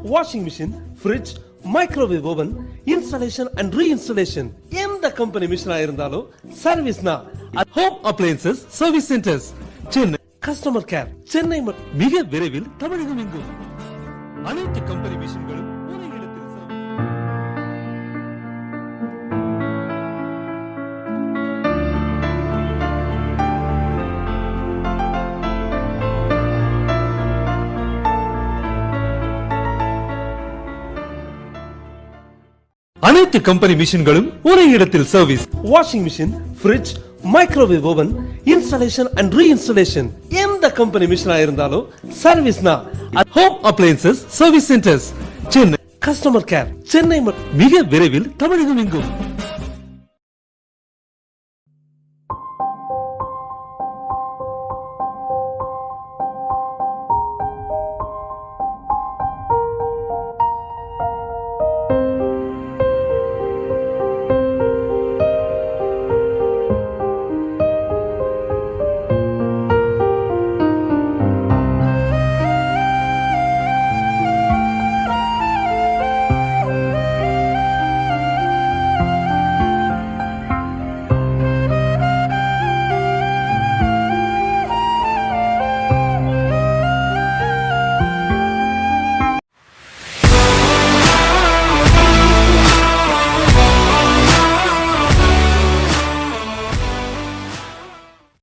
washing machine, fridge, microwave oven, installation and reinstallation. எந்த company மிஷினா இருந்தாலும் சர்வீஸ்னா home appliances service centres Chennai. Customer care Chennai மிக விரைவில் தமிழகம் எங்கும். அனைத்து கம்பெனி மிஷின்களும் ஒரே இடத்தில் அனைத்து கம்பெனி மிஷின்களும் ஒரே இடத்தில் service. Washing machine, fridge, microwave oven, installation and reinstallation. எந்த கம்பெனி மிஷினா இருந்தாலும் சர்வீஸ்னா home appliances service centres Chennai. Customer care Chennai மிக விரைவில் தமிழகம் எங்கும்.